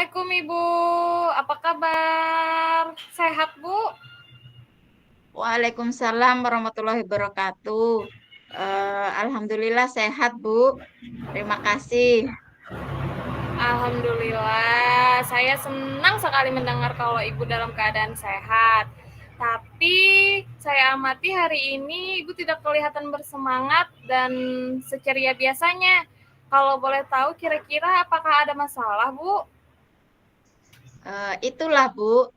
Assalamualaikum Ibu, apa kabar? Sehat Bu? Waalaikumsalam warahmatullahi wabarakatuh. Alhamdulillah sehat, Bu. Terima kasih. Alhamdulillah, saya senang sekali mendengar kalau Ibu dalam keadaan sehat. Tapi saya amati hari ini Ibu tidak kelihatan bersemangat dan seceria biasanya. Kalau boleh tahu kira-kira apakah ada masalah Bu? Itulah, Bu.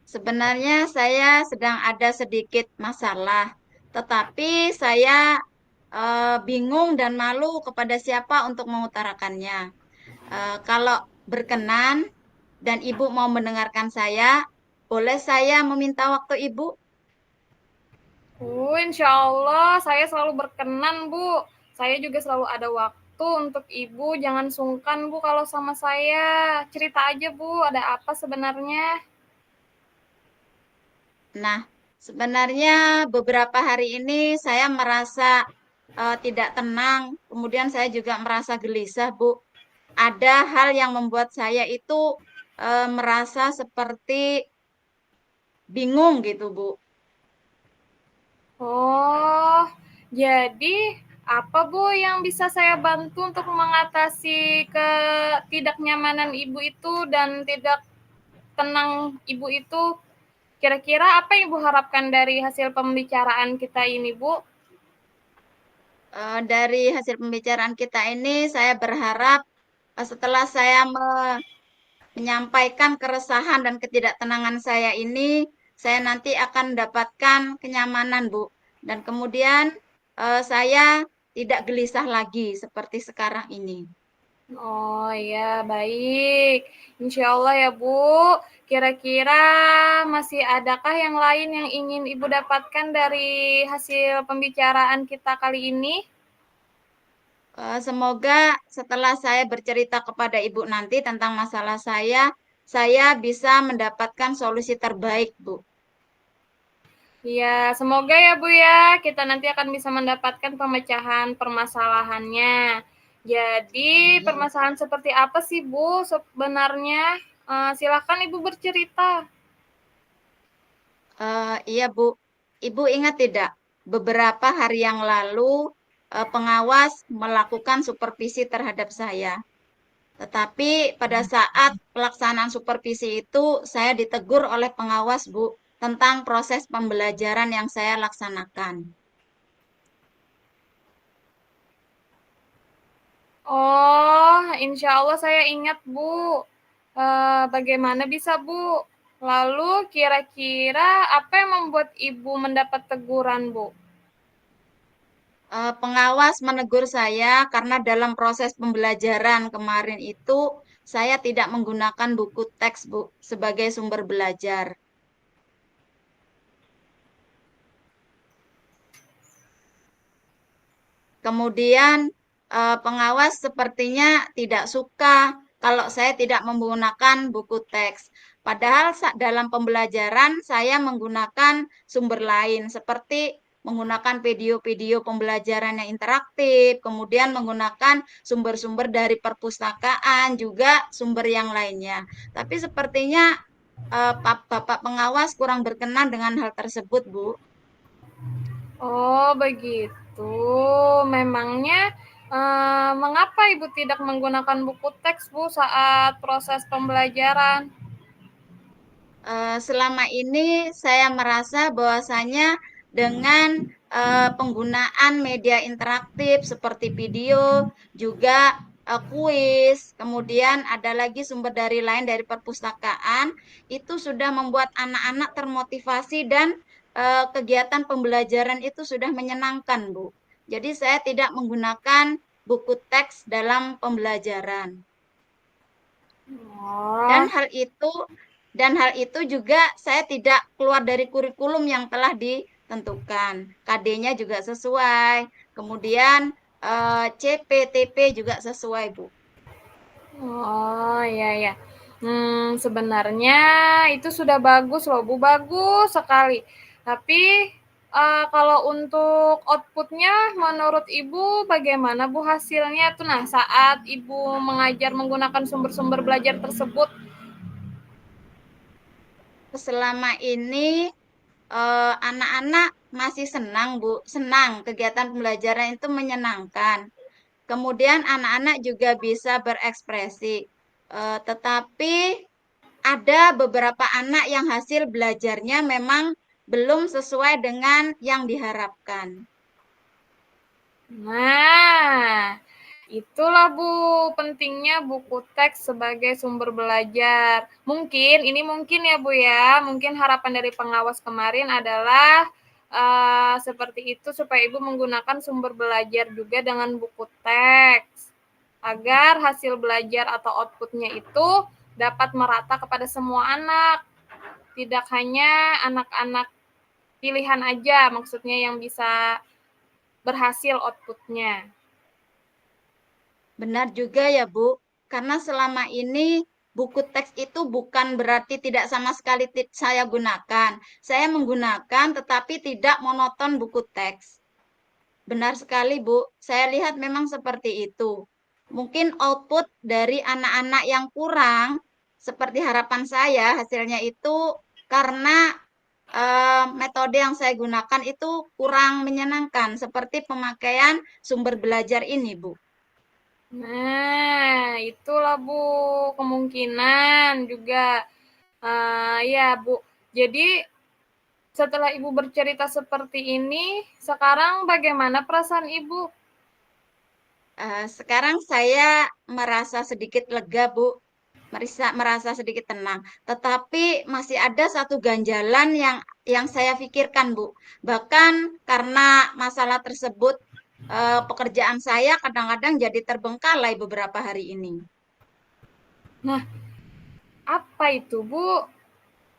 Sebenarnya saya sedang ada sedikit masalah, tetapi saya bingung dan malu kepada siapa untuk mengutarakannya. Kalau berkenan dan Ibu mau mendengarkan saya, boleh saya meminta waktu Ibu? Insya Allah saya selalu berkenan Bu. Saya juga selalu ada waktu untuk Ibu. Jangan sungkan Bu kalau sama saya. Cerita aja Bu, ada apa sebenarnya? Nah, sebenarnya beberapa hari ini saya merasa tidak tenang, kemudian saya juga merasa gelisah, Bu. Ada hal yang membuat saya itu merasa seperti bingung gitu, Bu. Oh, jadi apa Bu yang bisa saya bantu untuk mengatasi ketidaknyamanan Ibu itu dan tidak tenang Ibu itu? Kira-kira apa yang Ibu harapkan dari hasil pembicaraan kita ini Bu? Dari hasil pembicaraan kita ini, saya berharap setelah saya menyampaikan keresahan dan ketidaktenangan saya ini, saya nanti akan mendapatkan kenyamanan, Bu. Dan kemudian saya tidak gelisah lagi seperti sekarang ini. Oh ya, baik. Insya Allah ya Bu. Kira-kira masih adakah yang lain yang ingin Ibu dapatkan dari hasil pembicaraan kita kali ini? Semoga setelah saya bercerita kepada Ibu nanti tentang masalah saya bisa mendapatkan solusi terbaik, Bu. Ya, semoga ya Bu ya, kita nanti akan bisa mendapatkan pemecahan permasalahannya. Jadi, Amin. permasalahan seperti apa sih Bu sebenarnya? Silahkan Ibu bercerita. Iya, Bu. Ibu ingat tidak? Beberapa hari yang lalu, pengawas melakukan supervisi terhadap saya. Tetapi pada saat pelaksanaan supervisi itu, saya ditegur oleh pengawas, Bu, tentang proses pembelajaran yang saya laksanakan. Oh, insya Allah saya ingat Bu. Bagaimana bisa Bu? Lalu kira-kira apa yang membuat Ibu mendapat teguran Bu? Pengawas menegur saya karena dalam proses pembelajaran kemarin itu, saya tidak menggunakan buku teks, Bu, sebagai sumber belajar. Kemudian pengawas sepertinya tidak suka kalau saya tidak menggunakan buku teks. Padahal dalam pembelajaran saya menggunakan sumber lain seperti menggunakan video-video pembelajaran yang interaktif, kemudian menggunakan sumber-sumber dari perpustakaan, juga sumber yang lainnya. Tapi sepertinya Bapak pengawas kurang berkenan dengan hal tersebut, Bu. Oh, begitu. Memangnya mengapa Ibu tidak menggunakan buku teks, Bu, saat proses pembelajaran? Selama ini saya merasa bahwasanya dengan penggunaan media interaktif seperti video, juga kuis, kemudian ada lagi sumber dari lain dari perpustakaan, itu sudah membuat anak-anak termotivasi dan kegiatan pembelajaran itu sudah menyenangkan, Bu. Jadi saya tidak menggunakan buku teks dalam pembelajaran. Dan Oh, hal itu dan hal itu juga saya tidak keluar dari kurikulum yang telah ditentukan. KD-nya juga sesuai. Kemudian CPTP juga sesuai, Bu. oh ya ya. Sebenarnya itu sudah bagus loh, Bu, bagus sekali. Tapi kalau untuk outputnya, menurut Ibu bagaimana Bu hasilnya tuh? Nah, saat Ibu mengajar menggunakan sumber-sumber belajar tersebut, selama ini anak-anak masih senang, Bu. Senang, kegiatan pembelajaran itu menyenangkan. Kemudian anak-anak juga bisa berekspresi. Tetapi ada beberapa anak yang hasil belajarnya memang belum sesuai dengan yang diharapkan. Nah, itulah Bu, pentingnya buku teks sebagai sumber belajar. Mungkin ya Bu ya, mungkin harapan dari pengawas kemarin adalah seperti itu supaya Ibu menggunakan sumber belajar juga dengan buku teks. Agar hasil belajar atau outputnya itu dapat merata kepada semua anak. Tidak hanya anak-anak pilihan aja, maksudnya yang bisa berhasil outputnya. Benar juga ya, Bu. Karena selama ini buku teks itu bukan berarti tidak sama sekali saya gunakan. Saya menggunakan tetapi tidak monoton buku teks. Benar sekali, Bu. Saya lihat memang seperti itu. Mungkin output dari anak-anak yang kurang, seperti harapan saya, hasilnya itu karena metode yang saya gunakan itu kurang menyenangkan, seperti pemakaian sumber belajar ini, Bu. Nah, itulah Bu, kemungkinan juga. Ya Bu, jadi setelah Ibu bercerita seperti ini, sekarang bagaimana perasaan Ibu? Sekarang saya merasa sedikit lega, Bu. Merasa sedikit tenang. Tetapi masih ada satu ganjalan yang saya pikirkan, Bu. Bahkan karena masalah tersebut, pekerjaan saya kadang-kadang jadi terbengkalai beberapa hari ini. Nah, apa itu Bu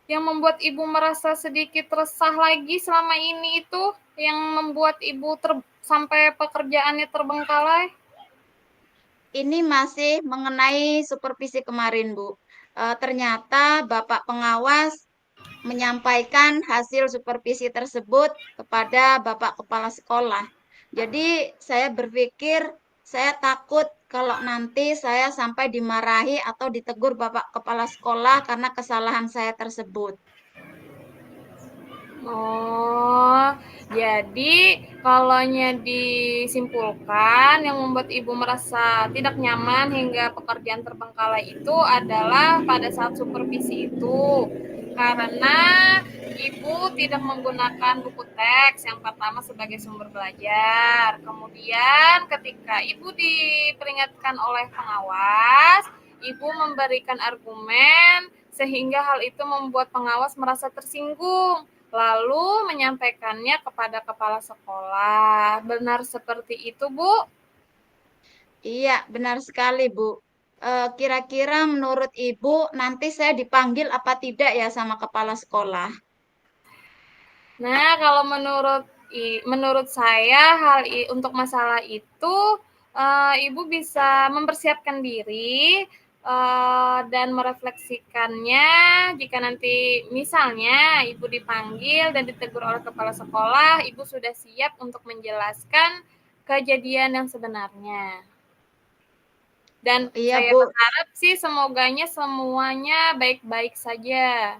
yang membuat Ibu merasa sedikit resah lagi selama ini itu? Yang membuat Ibu sampai pekerjaannya terbengkalai? Ini masih mengenai supervisi kemarin, Bu. Ternyata Bapak pengawas menyampaikan hasil supervisi tersebut kepada Bapak Kepala Sekolah. Jadi saya berpikir, saya takut kalau nanti saya sampai dimarahi atau ditegur Bapak Kepala Sekolah karena kesalahan saya tersebut. Oh, jadi kalau disimpulkan yang membuat Ibu merasa tidak nyaman hingga pekerjaan terbengkalai itu adalah pada saat supervisi itu. Karena Ibu tidak menggunakan buku teks yang pertama sebagai sumber belajar. Kemudian ketika Ibu diperingatkan oleh pengawas, Ibu memberikan argumen sehingga hal itu membuat pengawas merasa tersinggung lalu menyampaikannya kepada kepala sekolah. Benar seperti itu, Bu? Iya, benar sekali, Bu. Kira-kira menurut Ibu nanti saya dipanggil apa tidak ya sama kepala sekolah? Nah, kalau menurut saya untuk masalah itu Ibu bisa mempersiapkan diri dan merefleksikannya jika nanti misalnya Ibu dipanggil dan ditegur oleh kepala sekolah, Ibu sudah siap untuk menjelaskan kejadian yang sebenarnya. Dan Iya, saya Bu. berharap sih semoganya semuanya baik-baik saja.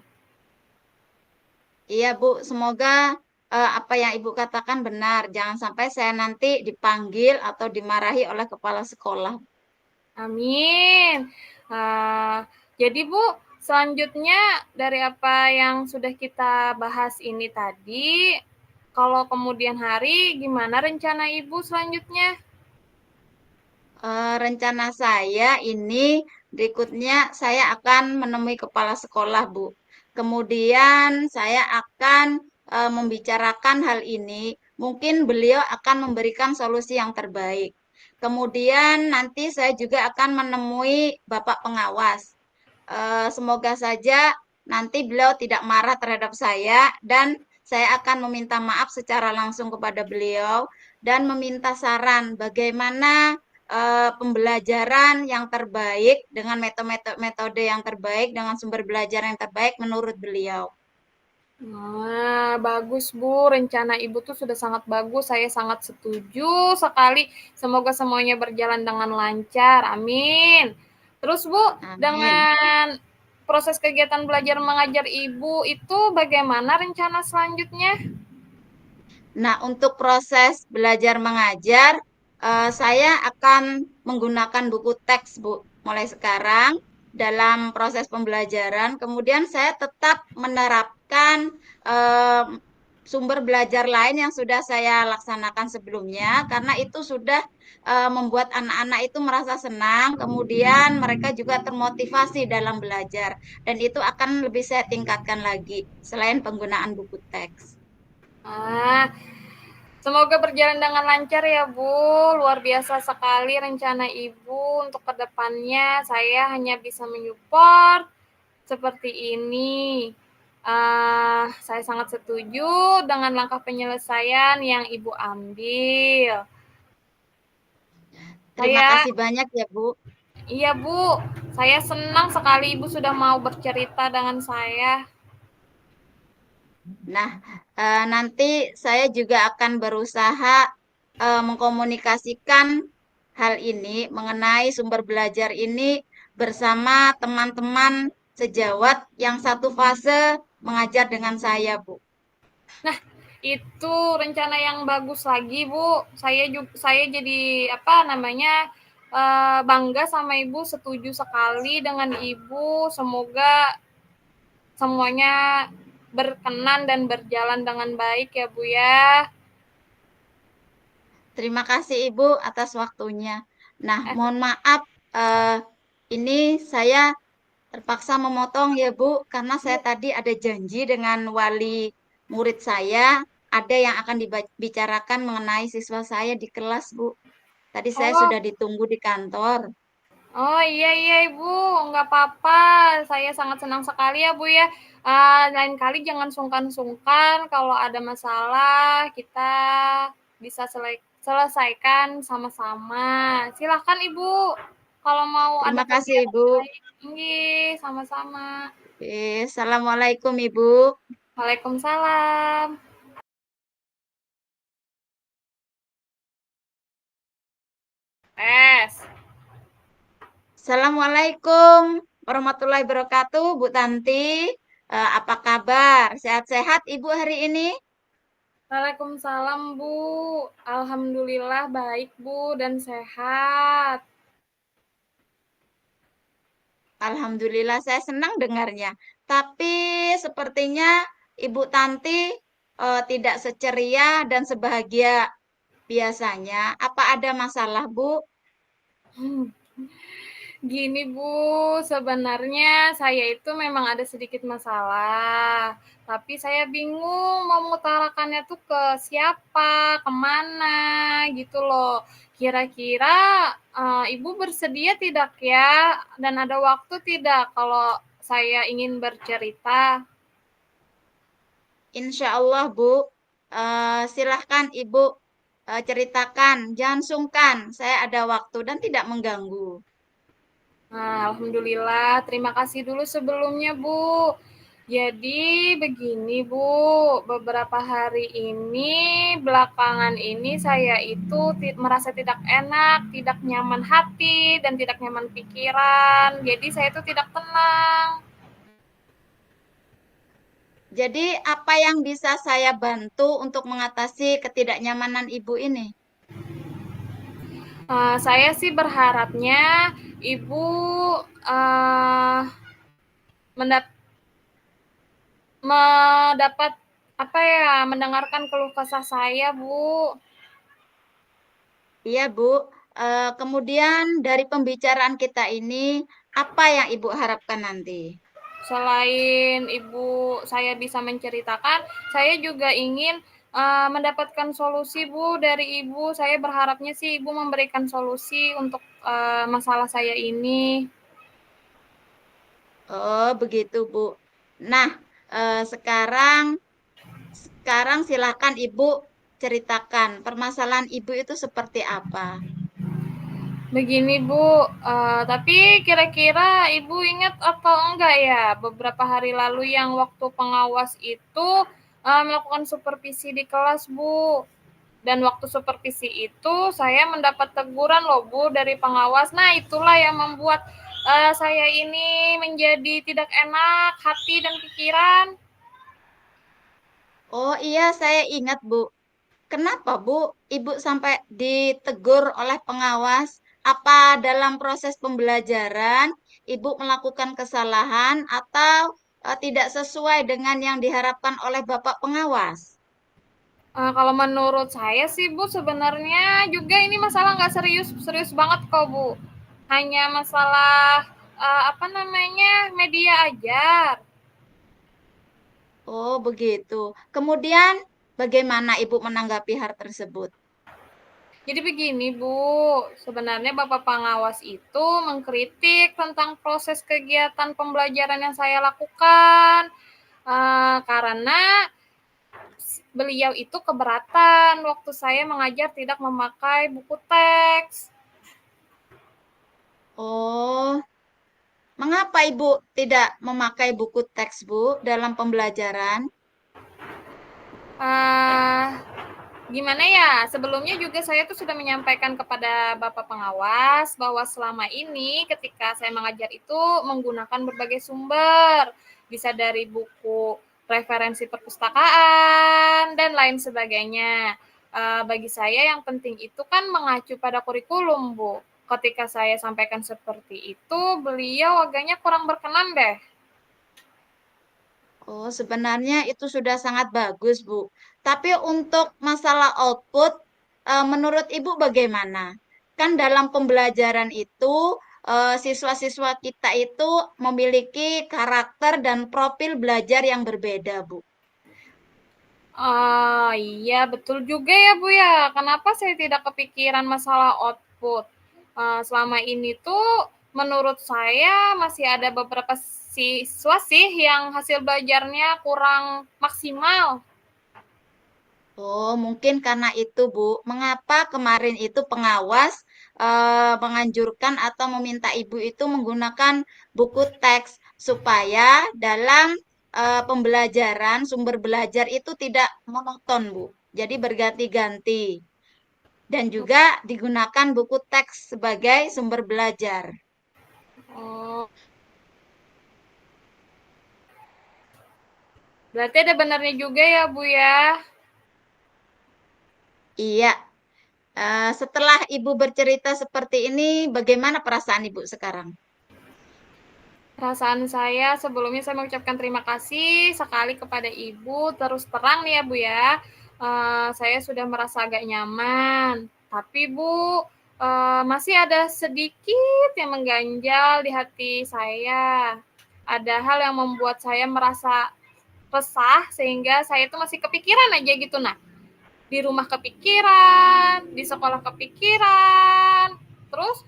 Iya, Bu. Semoga apa yang Ibu katakan benar. Jangan sampai saya nanti dipanggil atau dimarahi oleh kepala sekolah. Amin. Jadi Bu, selanjutnya dari apa yang sudah kita bahas ini tadi, kalau kemudian hari gimana rencana Ibu selanjutnya? Rencana saya ini berikutnya saya akan menemui kepala sekolah, Bu. Kemudian saya akan membicarakan hal ini. Mungkin beliau akan memberikan solusi yang terbaik. Kemudian nanti saya juga akan menemui Bapak pengawas. Semoga saja nanti beliau tidak marah terhadap saya dan saya akan meminta maaf secara langsung kepada beliau dan meminta saran bagaimana pembelajaran yang terbaik dengan metode yang terbaik dengan sumber belajar yang terbaik menurut beliau. Nah, bagus Bu. Rencana Ibu tuh sudah sangat bagus. Saya sangat setuju sekali. Semoga semuanya berjalan dengan lancar. Amin. Terus Bu, Amin. dengan proses kegiatan belajar mengajar Ibu itu bagaimana rencana selanjutnya? Nah, untuk proses belajar mengajar, saya akan menggunakan buku teks, Bu, mulai sekarang dalam proses pembelajaran. Kemudian saya tetap menerapkan sumber belajar lain yang sudah saya laksanakan sebelumnya, karena itu sudah membuat anak-anak itu merasa senang, kemudian mereka juga termotivasi dalam belajar, dan itu akan lebih saya tingkatkan lagi selain penggunaan buku teks. Ah, semoga berjalan dengan lancar ya Bu. Luar biasa sekali rencana Ibu untuk kedepannya. Saya hanya bisa menyupport seperti ini. Saya sangat setuju dengan langkah penyelesaian yang Ibu ambil. Terima Saya, kasih banyak ya, Bu. iya Bu, saya senang sekali Ibu sudah mau bercerita dengan saya. Nah, nanti saya juga akan berusaha mengkomunikasikan hal ini mengenai sumber belajar ini bersama teman-teman sejawat yang satu fase mengajar dengan saya, Bu. Nah, itu rencana yang bagus lagi, Bu. Saya jadi apa namanya? Bangga sama Ibu, setuju sekali dengan Ibu. Semoga semuanya berkenan dan berjalan dengan baik ya, Bu ya. Terima kasih Ibu atas waktunya. Nah, Eh, mohon maaf, eh, ini saya terpaksa memotong ya Bu, karena saya tadi ada janji dengan wali murid saya, ada yang akan dibicarakan mengenai siswa saya di kelas Bu. Tadi saya oh, sudah ditunggu di kantor. oh iya iya Ibu, nggak apa-apa. Saya sangat senang sekali ya Bu ya. Lain kali jangan sungkan-sungkan kalau ada masalah kita bisa selesaikan sama-sama. Silahkan Ibu, kalau mau ada Terima kasih kegiatan Ibu. lain. Iya, sama-sama. Assalamualaikum Ibu. Waalaikumsalam. Tes. Assalamualaikum warahmatullahi wabarakatuh, Bu Tanti. Apa kabar? Sehat-sehat Ibu hari ini? Waalaikumsalam Bu. Alhamdulillah baik Bu dan sehat. Alhamdulillah saya senang dengarnya. Tapi sepertinya Ibu Tanti tidak seceria dan sebahagia biasanya. Apa ada masalah, Bu? Hmm. Gini Bu, sebenarnya saya itu memang ada sedikit masalah, tapi saya bingung mau mengutarakannya tuh ke siapa, kemana, gitu loh. Kira-kira Ibu bersedia tidak ya, dan ada waktu tidak kalau saya ingin bercerita? Insya Allah, Bu. Silahkan Ibu ceritakan. Jangan sungkan. Saya ada waktu dan tidak mengganggu. Nah, alhamdulillah, terima kasih dulu sebelumnya, Bu. Jadi begini, Bu, beberapa hari ini, belakangan ini saya itu merasa tidak enak, tidak nyaman hati, dan tidak nyaman pikiran. Jadi saya itu tidak tenang. Jadi, apa yang bisa saya bantu untuk mengatasi ketidaknyamanan Ibu ini? Saya sih berharapnya Ibu uh, mendap mendapat apa ya, mendengarkan keluh kesah saya, Bu. Iya, Bu. Kemudian dari pembicaraan kita ini, apa yang Ibu harapkan nanti? Selain ibu saya bisa menceritakan, saya juga ingin mendapatkan solusi Bu dari ibu. Saya berharapnya sih ibu memberikan solusi untuk masalah saya ini. Oh, begitu, Bu. Nah, sekarang sekarang silakan Ibu ceritakan permasalahan Ibu itu seperti apa. Begini Bu, tapi kira-kira ibu ingat atau enggak ya beberapa hari lalu yang waktu pengawas itu melakukan supervisi di kelas Bu. Dan waktu supervisi itu saya mendapat teguran loh Bu dari pengawas. Nah, itulah yang membuat saya ini menjadi tidak enak hati dan pikiran. Oh iya, saya ingat, Bu. Kenapa, Bu? Ibu sampai ditegur oleh pengawas? Apa dalam proses pembelajaran Ibu melakukan kesalahan atau tidak sesuai dengan yang diharapkan oleh Bapak pengawas? Kalau menurut saya sih Bu, sebenarnya juga ini masalah nggak serius banget kok Bu. Hanya masalah apa namanya media ajar. Oh, begitu. Kemudian, bagaimana Ibu menanggapi hal tersebut? Jadi begini Bu, sebenarnya Bapak pengawas itu mengkritik tentang proses kegiatan pembelajaran yang saya lakukan karena beliau itu keberatan waktu saya mengajar tidak memakai buku teks. Oh, mengapa Ibu tidak memakai buku teks, Bu, dalam pembelajaran? Uh, Gimana ya? Sebelumnya juga saya tuh sudah menyampaikan kepada Bapak pengawas bahwa selama ini ketika saya mengajar itu menggunakan berbagai sumber, bisa dari buku referensi perpustakaan dan lain sebagainya. Bagi saya yang penting itu kan mengacu pada kurikulum, Bu. Ketika saya sampaikan seperti itu, beliau agaknya kurang berkenan deh. Oh, sebenarnya itu sudah sangat bagus, Bu. Tapi untuk masalah output, menurut Ibu bagaimana? Kan dalam pembelajaran itu, siswa-siswa kita itu memiliki karakter dan profil belajar yang berbeda, Bu. Iya betul juga ya Bu ya. Kenapa saya tidak kepikiran masalah output? Selama ini tuh menurut saya masih ada beberapa siswa sih yang hasil belajarnya kurang maksimal. Oh, mungkin karena itu, Bu. Mengapa kemarin itu pengawas menganjurkan atau meminta Ibu itu menggunakan buku teks supaya dalam pembelajaran sumber belajar itu tidak monoton, Bu. Jadi berganti-ganti dan juga digunakan buku teks sebagai sumber belajar. Oh, berarti ada benarnya juga ya Bu ya. Iya, setelah Ibu bercerita seperti ini, bagaimana perasaan Ibu sekarang? Perasaan saya sebelumnya saya mengucapkan terima kasih sekali kepada Ibu. Terus terang nih ya Bu ya, saya sudah merasa agak nyaman. Tapi Bu, masih ada sedikit yang mengganjal di hati saya. Ada hal yang membuat saya merasa resah sehingga saya itu masih kepikiran aja gitu. Nah, di rumah kepikiran, di sekolah kepikiran, terus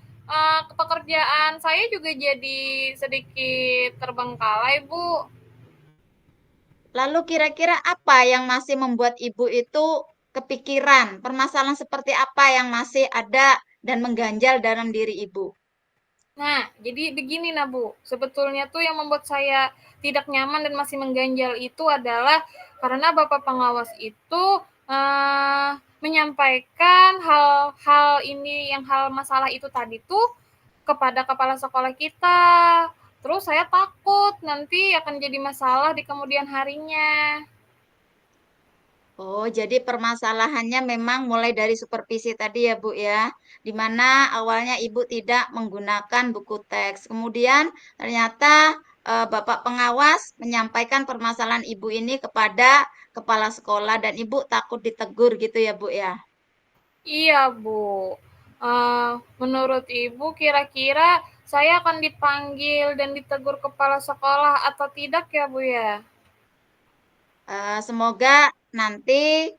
pekerjaan saya juga jadi sedikit terbengkalai, Bu. Lalu kira-kira apa yang masih membuat Ibu itu kepikiran? Permasalahan seperti apa yang masih ada dan mengganjal dalam diri Ibu? Nah, jadi begini nah Bu, sebetulnya tuh yang membuat saya tidak nyaman dan masih mengganjal itu adalah karena Bapak pengawas itu menyampaikan hal-hal ini yang hal masalah itu tadi tuh kepada kepala sekolah kita. Terus saya takut nanti akan jadi masalah di kemudian harinya. Oh, jadi permasalahannya memang mulai dari supervisi tadi ya, Bu ya, di mana awalnya Ibu tidak menggunakan buku teks. Kemudian ternyata Bapak pengawas menyampaikan permasalahan Ibu ini kepada kepala sekolah dan Ibu takut ditegur gitu ya, Bu ya. Iya, Bu. Menurut Ibu kira-kira saya akan dipanggil dan ditegur kepala sekolah atau tidak ya, Bu ya? Semoga nanti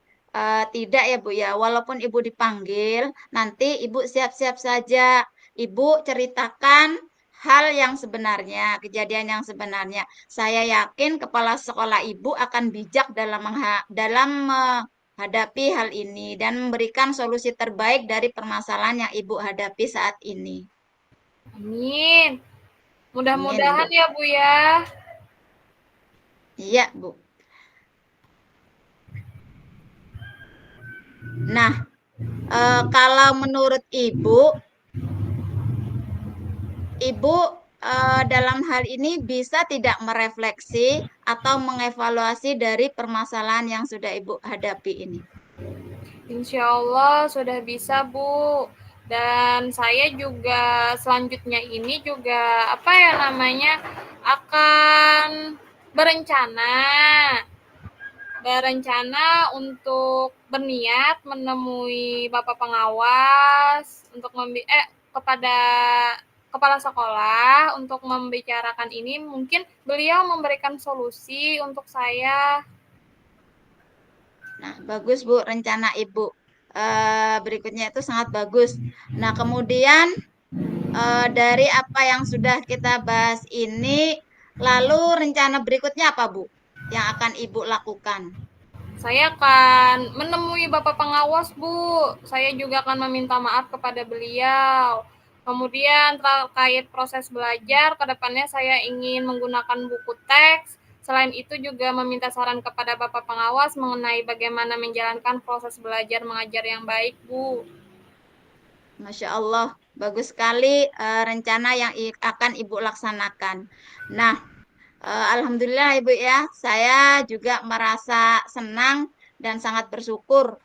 tidak ya Bu ya, walaupun Ibu dipanggil, nanti Ibu siap-siap saja. Ibu ceritakan hal yang sebenarnya, kejadian yang sebenarnya. Saya yakin kepala sekolah Ibu akan bijak dalam menghadapi hal ini dan memberikan solusi terbaik dari permasalahan yang Ibu hadapi saat ini. Amin. Amin, Mudah-mudahan Bu. ya, Bu ya. Iya, Bu. Nah, kalau menurut Ibu, dalam hal ini bisa tidak merefleksi atau mengevaluasi dari permasalahan yang sudah Ibu hadapi ini? Insya Allah sudah bisa, Bu. Dan saya juga selanjutnya ini juga apa ya namanya akan berencana berencana untuk berniat menemui Bapak Pengawas untuk kepada kepala sekolah untuk membicarakan ini. Mungkin beliau memberikan solusi untuk saya. Nah, bagus Bu rencana Ibu. Berikutnya itu sangat bagus. Nah, kemudian dari apa yang sudah kita bahas ini, lalu rencana berikutnya apa Bu yang akan Ibu lakukan? Saya akan menemui Bapak Pengawas, Bu. Saya juga akan meminta maaf kepada beliau. Kemudian terkait proses belajar, ke depannya saya ingin menggunakan buku teks. Selain itu juga meminta saran kepada Bapak Pengawas mengenai bagaimana menjalankan proses belajar mengajar yang baik, Bu. Masya Allah, bagus sekali rencana yang akan Ibu laksanakan. Nah, Alhamdulillah Ibu ya, saya juga merasa senang dan sangat bersyukur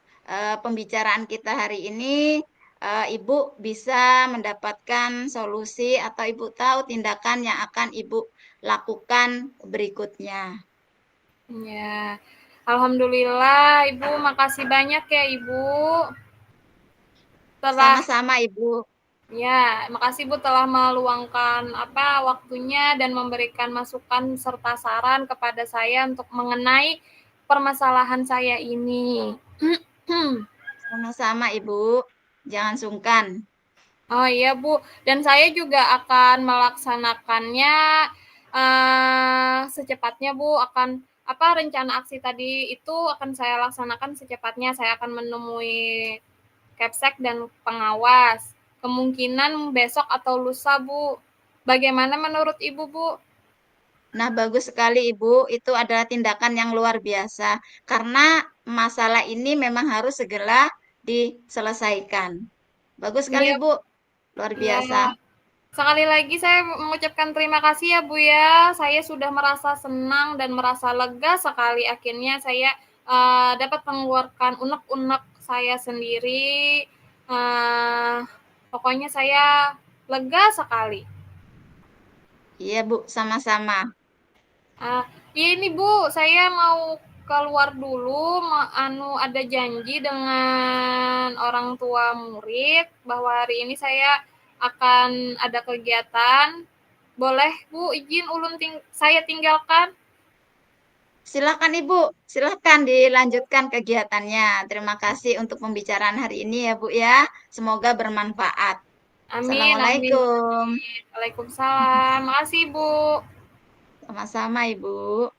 pembicaraan kita hari ini Ibu bisa mendapatkan solusi atau Ibu tahu tindakan yang akan Ibu lakukan berikutnya. Ya, Alhamdulillah, Ibu. Makasih banyak ya, Ibu. Telah Sama-sama Ibu. Ya, makasih Bu telah meluangkan waktunya dan memberikan masukan serta saran kepada saya untuk mengenai permasalahan saya ini. Sama-sama Ibu. Jangan sungkan. Oh iya Bu, dan saya juga akan melaksanakannya secepatnya Bu. Rencana aksi tadi itu akan saya laksanakan secepatnya. Saya akan menemui Kepsek dan pengawas. Kemungkinan besok atau lusa, Bu. Bagaimana menurut Ibu, Bu? Nah, bagus sekali Ibu. Itu adalah tindakan yang luar biasa. Karena masalah ini memang harus segera diselesaikan. Bagus sekali Iya, Bu. Luar iya. biasa. Sekali lagi saya mengucapkan terima kasih ya, Bu ya. Saya sudah merasa senang dan merasa lega sekali akhirnya saya dapat mengeluarkan unek-unek saya sendiri. Uh, Pokoknya saya lega sekali. Iya Bu, sama-sama. Ah, iya ini Bu, saya mau keluar dulu, ada janji dengan orang tua murid bahwa hari ini saya akan ada kegiatan. Boleh Bu izin ulun saya tinggalkan? Silakan Ibu, silakan dilanjutkan kegiatannya. Terima kasih untuk pembicaraan hari ini ya Bu ya. Semoga bermanfaat. Amin, amin, Assalamualaikum. amin. Waalaikumsalam. Makasih Bu. Sama-sama Ibu.